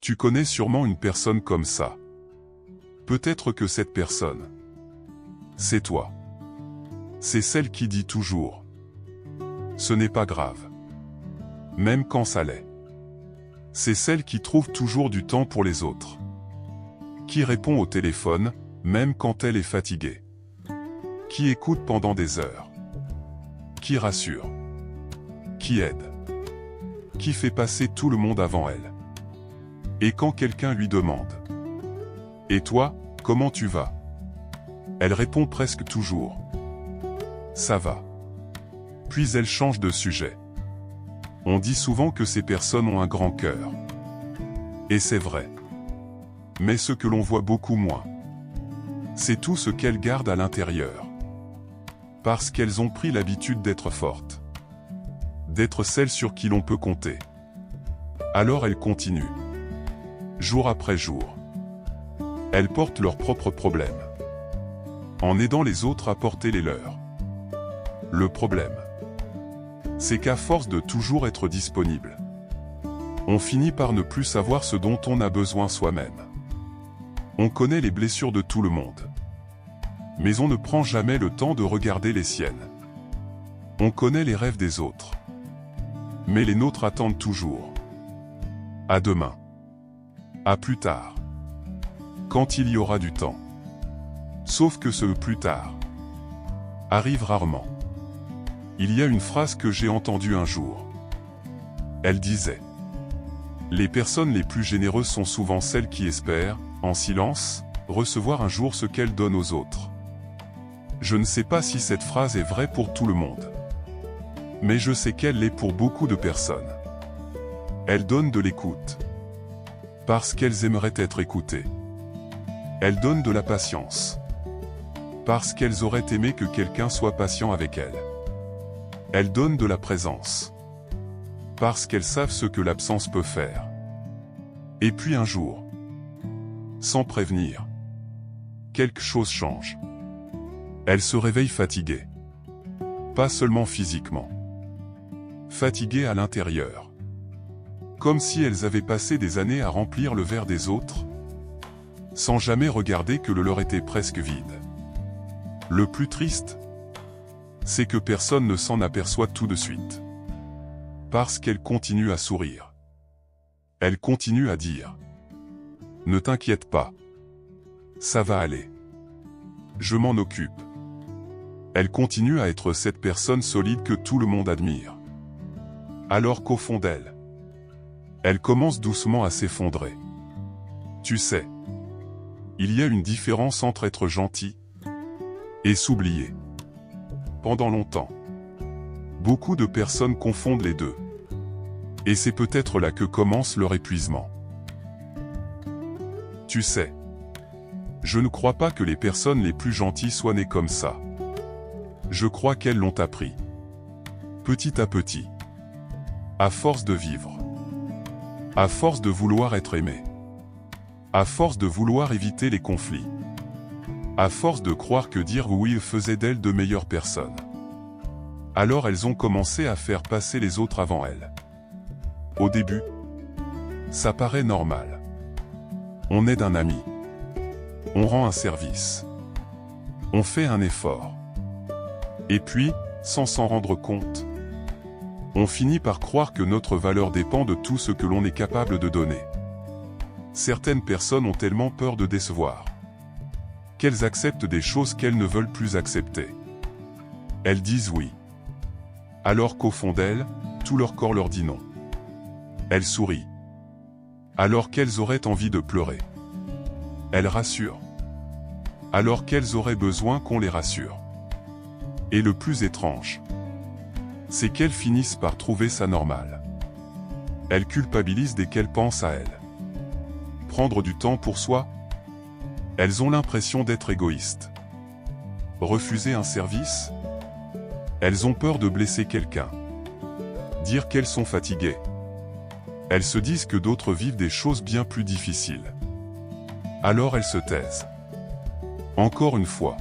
Tu connais sûrement une personne comme ça. Peut-être que cette personne, c'est toi. C'est celle qui dit toujours « Ce n'est pas grave », même quand ça l'est. C'est celle qui trouve toujours du temps pour les autres. Qui répond au téléphone, même quand elle est fatiguée. Qui écoute pendant des heures. Qui rassure. Qui aide. Qui fait passer tout le monde avant elle. Et quand quelqu'un lui demande « Et toi, comment tu vas ?» Elle répond presque toujours « Ça va ». Puis elle change de sujet. On dit souvent que ces personnes ont un grand cœur. Et c'est vrai. Mais ce que l'on voit beaucoup moins, c'est tout ce qu'elles gardent à l'intérieur. Parce qu'elles ont pris l'habitude d'être fortes. D'être celles sur qui l'on peut compter. Alors elles continuent. Jour après jour. Elles portent leurs propres problèmes. En aidant les autres à porter les leurs. Le problème, c'est qu'à force de toujours être disponible, on finit par ne plus savoir ce dont on a besoin soi-même. On connaît les blessures de tout le monde. Mais on ne prend jamais le temps de regarder les siennes. On connaît les rêves des autres. Mais les nôtres attendent toujours. À demain. À plus tard. Quand il y aura du temps. Sauf que ce plus tard arrive rarement. Il y a une phrase que j'ai entendue un jour. Elle disait « Les personnes les plus généreuses sont souvent celles qui espèrent, en silence, recevoir un jour ce qu'elles donnent aux autres. » Je ne sais pas si cette phrase est vraie pour tout le monde. Mais je sais qu'elle l'est pour beaucoup de personnes. Elles donnent de l'écoute. Parce qu'elles aimeraient être écoutées. Elles donnent de la patience. Parce qu'elles auraient aimé que quelqu'un soit patient avec elles. Elles donnent de la présence. Parce qu'elles savent ce que l'absence peut faire. Et puis un jour, sans prévenir, quelque chose change. Elles se réveillent fatiguées. Pas seulement physiquement. Fatiguées à l'intérieur. Comme si elles avaient passé des années à remplir le verre des autres, sans jamais regarder que le leur était presque vide. Le plus triste, c'est que personne ne s'en aperçoit tout de suite. Parce qu'elles continuent à sourire. Elles continuent à dire « Ne t'inquiète pas. Ça va aller. Je m'en occupe. » Elles continuent à être cette personne solide que tout le monde admire. Alors qu'au fond d'elles, elles commencent doucement à s'effondrer. Tu sais, il y a une différence entre être gentil et s'oublier. Pendant longtemps, beaucoup de personnes confondent les deux. Et c'est peut-être là que commence leur épuisement. Tu sais, je ne crois pas que les personnes les plus gentilles soient nées comme ça. Je crois qu'elles l'ont appris. Petit à petit. À force de vivre. À force de vouloir être aimé. À force de vouloir éviter les conflits. À force de croire que dire oui faisait d'elles de meilleures personnes. Alors elles ont commencé à faire passer les autres avant elles. Au début, ça paraît normal. On aide un ami. On rend un service. On fait un effort. Et puis, sans s'en rendre compte, on finit par croire que notre valeur dépend de tout ce que l'on est capable de donner. Certaines personnes ont tellement peur de décevoir qu'elles acceptent des choses qu'elles ne veulent plus accepter. Elles disent oui. Alors qu'au fond d'elles, tout leur corps leur dit non. Elles sourient. Alors qu'elles auraient envie de pleurer. Elles rassurent. Alors qu'elles auraient besoin qu'on les rassure. Et le plus étrange, c'est qu'elles finissent par trouver ça normal. Elles culpabilisent dès qu'elles pensent à elles. Prendre du temps pour soi, elles ont l'impression d'être égoïstes. Refuser un service, elles ont peur de blesser quelqu'un. Dire qu'elles sont fatiguées. Elles se disent que d'autres vivent des choses bien plus difficiles. Alors elles se taisent. Encore une fois,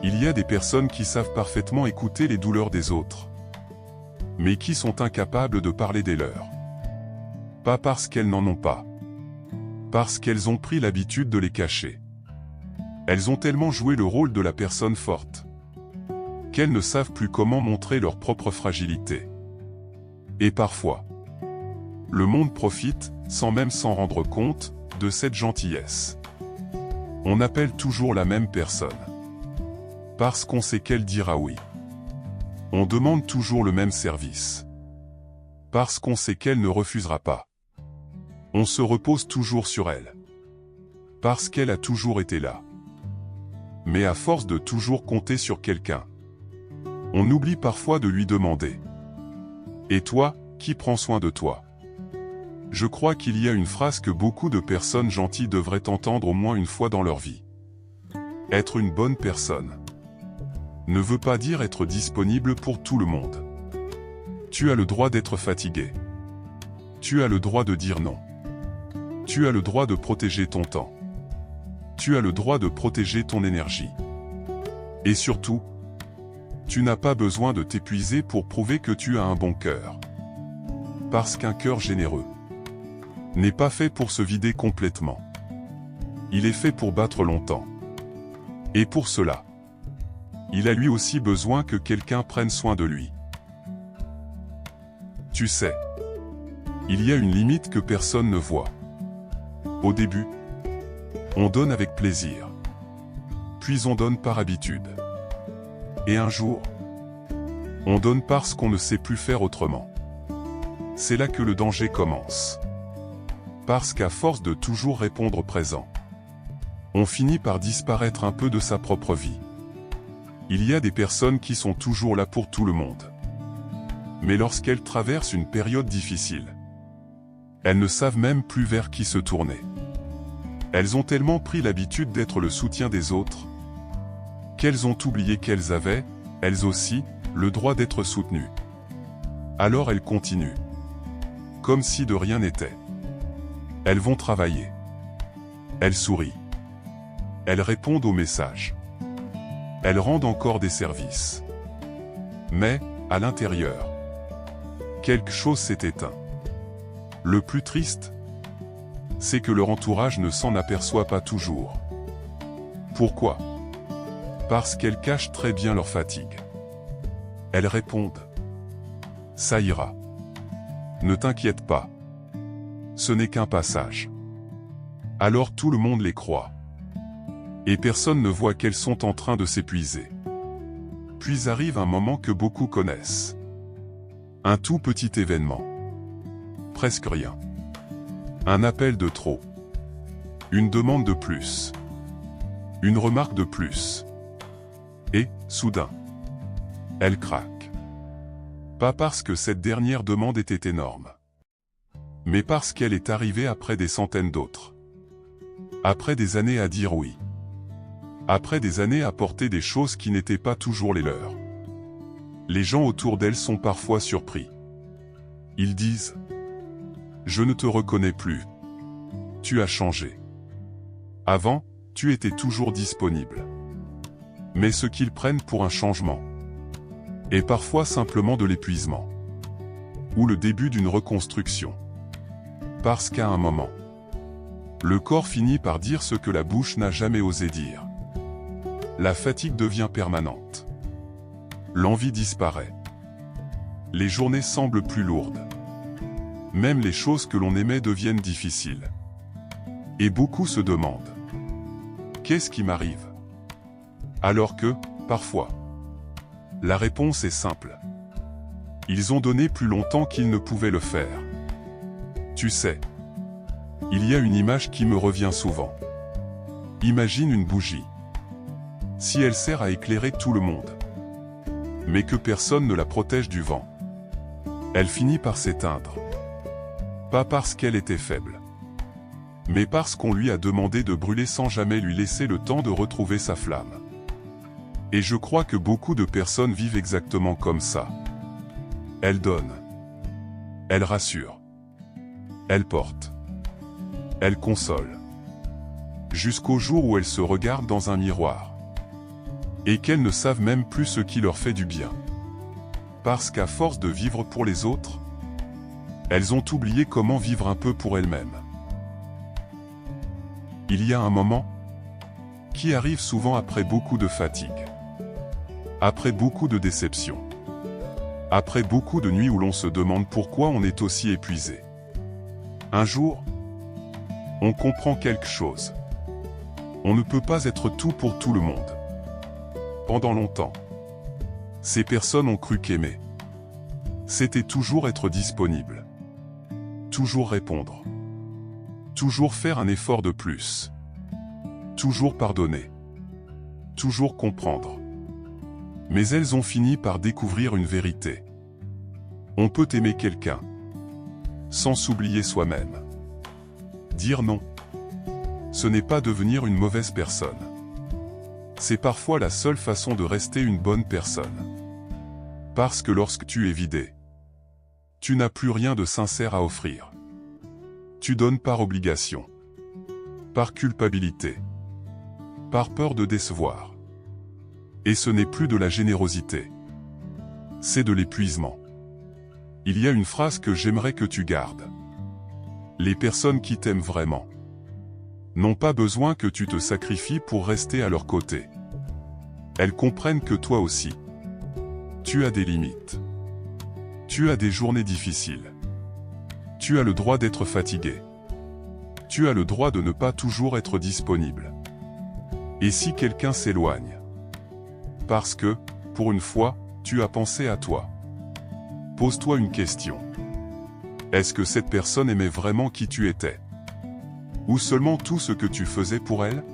il y a des personnes qui savent parfaitement écouter les douleurs des autres, mais qui sont incapables de parler des leurs. Pas parce qu'elles n'en ont pas, Parce qu'elles ont pris l'habitude de les cacher. Elles ont tellement joué le rôle de la personne forte qu'elles ne savent plus comment montrer leur propre fragilité. Et parfois, le monde profite, sans même s'en rendre compte, de cette gentillesse. On appelle toujours la même personne. Parce qu'on sait qu'elle dira oui. On demande toujours le même service. Parce qu'on sait qu'elle ne refusera pas. On se repose toujours sur elle. Parce qu'elle a toujours été là. Mais à force de toujours compter sur quelqu'un, on oublie parfois de lui demander. Et toi, qui prend soin de toi? Je crois qu'il y a une phrase que beaucoup de personnes gentilles devraient entendre au moins une fois dans leur vie. Être une bonne personne ne veut pas dire être disponible pour tout le monde. Tu as le droit d'être fatigué. Tu as le droit de dire non. Tu as le droit de protéger ton temps. Tu as le droit de protéger ton énergie. Et surtout, tu n'as pas besoin de t'épuiser pour prouver que tu as un bon cœur. Parce qu'un cœur généreux n'est pas fait pour se vider complètement. Il est fait pour battre longtemps. Et pour cela, il a lui aussi besoin que quelqu'un prenne soin de lui. Tu sais, il y a une limite que personne ne voit. Au début, on donne avec plaisir. Puis on donne par habitude. Et un jour, on donne parce qu'on ne sait plus faire autrement. C'est là que le danger commence. Parce qu'à force de toujours répondre présent, on finit par disparaître un peu de sa propre vie. Il y a des personnes qui sont toujours là pour tout le monde. Mais lorsqu'elles traversent une période difficile, elles ne savent même plus vers qui se tourner. Elles ont tellement pris l'habitude d'être le soutien des autres, qu'elles ont oublié qu'elles avaient, elles aussi, le droit d'être soutenues. Alors elles continuent. Comme si de rien n'était. Elles vont travailler. Elles sourient. Elles répondent aux messages. Elles rendent encore des services. Mais, à l'intérieur, quelque chose s'est éteint. Le plus triste, c'est que leur entourage ne s'en aperçoit pas toujours. Pourquoi ? Parce qu'elles cachent très bien leur fatigue. Elles répondent. Ça ira. Ne t'inquiète pas. Ce n'est qu'un passage. Alors tout le monde les croit. Et personne ne voit qu'elles sont en train de s'épuiser. Puis arrive un moment que beaucoup connaissent. Un tout petit événement. Presque rien. Un appel de trop. Une demande de plus. Une remarque de plus. Et, soudain, elle craque. Pas parce que cette dernière demande était énorme, mais parce qu'elle est arrivée après des centaines d'autres. Après des années à dire oui. Après des années à porter des choses qui n'étaient pas toujours les leurs. Les gens autour d'elle sont parfois surpris. Ils disent « Je ne te reconnais plus. Tu as changé. Avant, tu étais toujours disponible. » Mais ce qu'ils prennent pour un changement est parfois simplement de l'épuisement. Ou le début d'une reconstruction. Parce qu'à un moment, le corps finit par dire ce que la bouche n'a jamais osé dire. La fatigue devient permanente. L'envie disparaît. Les journées semblent plus lourdes. Même les choses que l'on aimait deviennent difficiles. Et beaucoup se demandent « Qu'est-ce qui m'arrive ?» Alors que, parfois, la réponse est simple. Ils ont donné plus longtemps qu'ils ne pouvaient le faire. Tu sais, il y a une image qui me revient souvent. Imagine une bougie. Si elle sert à éclairer tout le monde, mais que personne ne la protège du vent, elle finit par s'éteindre. Pas parce qu'elle était faible, mais parce qu'on lui a demandé de brûler sans jamais lui laisser le temps de retrouver sa flamme. Et je crois que beaucoup de personnes vivent exactement comme ça. Elles donnent. Elles rassurent. Elles portent. Elles consolent. Jusqu'au jour où elles se regardent dans un miroir. Et qu'elles ne savent même plus ce qui leur fait du bien. Parce qu'à force de vivre pour les autres, elles ont oublié comment vivre un peu pour elles-mêmes. Il y a un moment qui arrive souvent après beaucoup de fatigue, après beaucoup de déceptions, après beaucoup de nuits où l'on se demande pourquoi on est aussi épuisé. Un jour, on comprend quelque chose. On ne peut pas être tout pour tout le monde. Pendant longtemps, ces personnes ont cru qu'aimer, c'était toujours être disponible, toujours répondre, toujours faire un effort de plus, toujours pardonner, toujours comprendre. Mais elles ont fini par découvrir une vérité. On peut aimer quelqu'un sans s'oublier soi-même. Dire non, ce n'est pas devenir une mauvaise personne. C'est parfois la seule façon de rester une bonne personne. Parce que lorsque tu es vidé, tu n'as plus rien de sincère à offrir. Tu donnes par obligation, par culpabilité, par peur de décevoir. Et ce n'est plus de la générosité. C'est de l'épuisement. Il y a une phrase que j'aimerais que tu gardes. Les personnes qui t'aiment vraiment n'ont pas besoin que tu te sacrifies pour rester à leur côté. Elles comprennent que toi aussi, tu as des limites. Tu as des journées difficiles. Tu as le droit d'être fatigué. Tu as le droit de ne pas toujours être disponible. Et si quelqu'un s'éloigne? Parce que, pour une fois, tu as pensé à toi. Pose-toi une question. Est-ce que cette personne aimait vraiment qui tu étais? Ou seulement tout ce que tu faisais pour elle?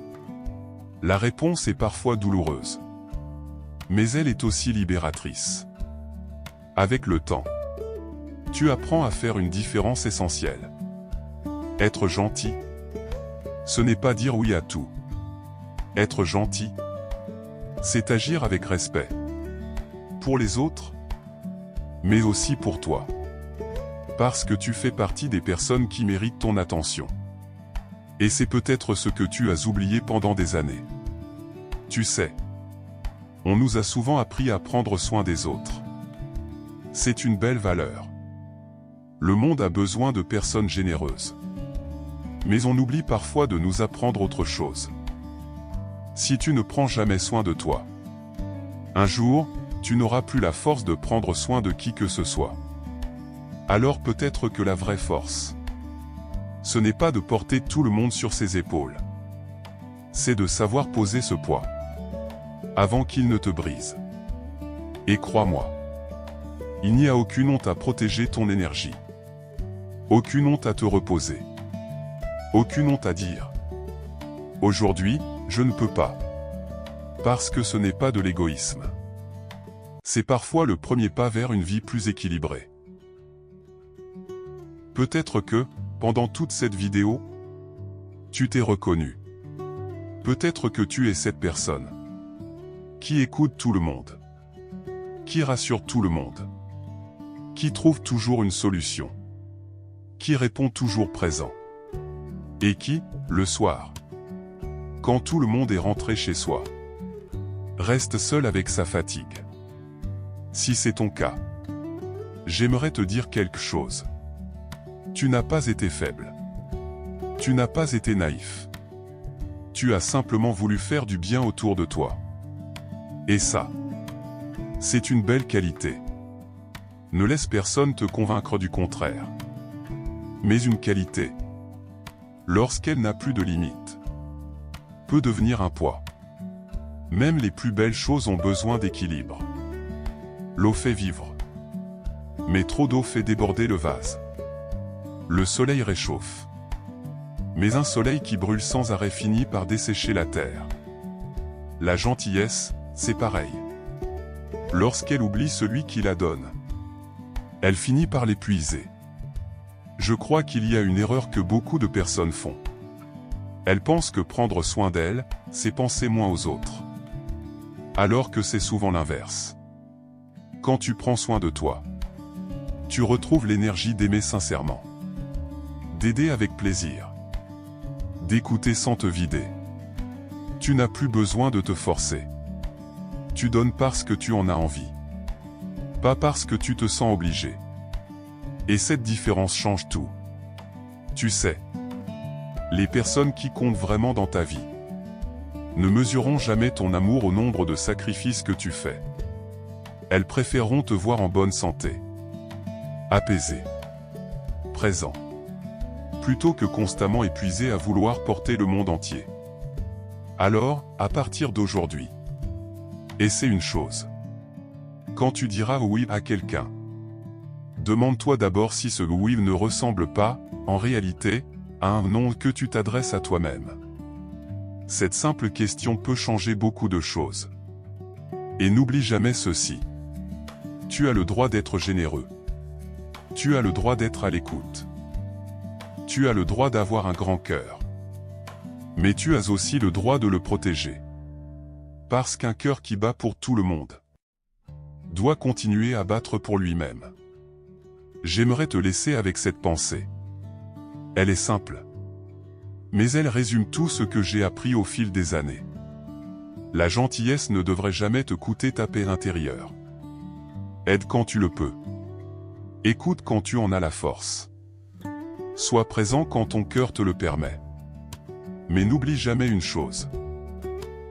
La réponse est parfois douloureuse. Mais elle est aussi libératrice. Avec le temps, tu apprends à faire une différence essentielle. Être gentil, ce n'est pas dire oui à tout. Être gentil, c'est agir avec respect. Pour les autres, mais aussi pour toi. Parce que tu fais partie des personnes qui méritent ton attention. Et c'est peut-être ce que tu as oublié pendant des années. Tu sais, on nous a souvent appris à prendre soin des autres. C'est une belle valeur. Le monde a besoin de personnes généreuses. Mais on oublie parfois de nous apprendre autre chose. Si tu ne prends jamais soin de toi, un jour, tu n'auras plus la force de prendre soin de qui que ce soit. Alors peut-être que la vraie force, ce n'est pas de porter tout le monde sur ses épaules. C'est de savoir poser ce poids, avant qu'il ne te brise. Et crois-moi, il n'y a aucune honte à protéger ton énergie. Aucune honte à te reposer. Aucune honte à dire « Aujourd'hui, je ne peux pas ». Parce que ce n'est pas de l'égoïsme. C'est parfois le premier pas vers une vie plus équilibrée. Peut-être que, pendant toute cette vidéo, tu t'es reconnu. Peut-être que tu es cette personne qui écoute tout le monde, qui rassure tout le monde, qui trouve toujours une solution, qui répond toujours présent, et qui, le soir, quand tout le monde est rentré chez soi, reste seul avec sa fatigue. Si c'est ton cas, j'aimerais te dire quelque chose. Tu n'as pas été faible. Tu n'as pas été naïf. Tu as simplement voulu faire du bien autour de toi. Et ça, c'est une belle qualité. Ne laisse personne te convaincre du contraire. Mais une qualité, lorsqu'elle n'a plus de limite, peut devenir un poids. Même les plus belles choses ont besoin d'équilibre. L'eau fait vivre. Mais trop d'eau fait déborder le vase. Le soleil réchauffe. Mais un soleil qui brûle sans arrêt finit par dessécher la terre. La gentillesse, c'est pareil. Lorsqu'elle oublie celui qui la donne, elle finit par l'épuiser. Je crois qu'il y a une erreur que beaucoup de personnes font. Elles pensent que prendre soin d'elles, c'est penser moins aux autres. Alors que c'est souvent l'inverse. Quand tu prends soin de toi, tu retrouves l'énergie d'aimer sincèrement, d'aider avec plaisir, d'écouter sans te vider. Tu n'as plus besoin de te forcer. Tu donnes parce que tu en as envie, pas parce que tu te sens obligé. Et cette différence change tout. Tu sais, Les personnes qui comptent vraiment dans ta vie ne mesureront jamais ton amour au nombre de sacrifices que tu fais. Elles préféreront te voir en bonne santé, apaisé, présent, plutôt que constamment épuisé à vouloir porter le monde entier. Alors, à partir d'aujourd'hui, essaie une chose. Quand tu diras oui à quelqu'un, demande-toi d'abord si ce oui ne ressemble pas, en réalité, à un non que tu t'adresses à toi-même. Cette simple question peut changer beaucoup de choses. Et n'oublie jamais ceci. Tu as le droit d'être généreux. Tu as le droit d'être à l'écoute. Tu as le droit d'avoir un grand cœur. Mais tu as aussi le droit de le protéger. Parce qu'un cœur qui bat pour tout le monde doit continuer à battre pour lui-même. J'aimerais te laisser avec cette pensée. Elle est simple, mais elle résume tout ce que j'ai appris au fil des années. La gentillesse ne devrait jamais te coûter ta paix intérieure. Aide quand tu le peux. Écoute quand tu en as la force. Sois présent quand ton cœur te le permet. Mais n'oublie jamais une chose.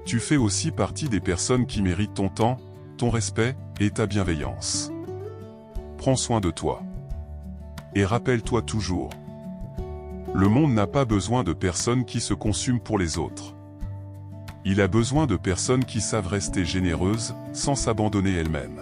Tu fais aussi partie des personnes qui méritent ton temps, ton respect et ta bienveillance. Prends soin de toi. Et rappelle-toi toujours. Le monde n'a pas besoin de personnes qui se consument pour les autres. Il a besoin de personnes qui savent rester généreuses, sans s'abandonner elles-mêmes.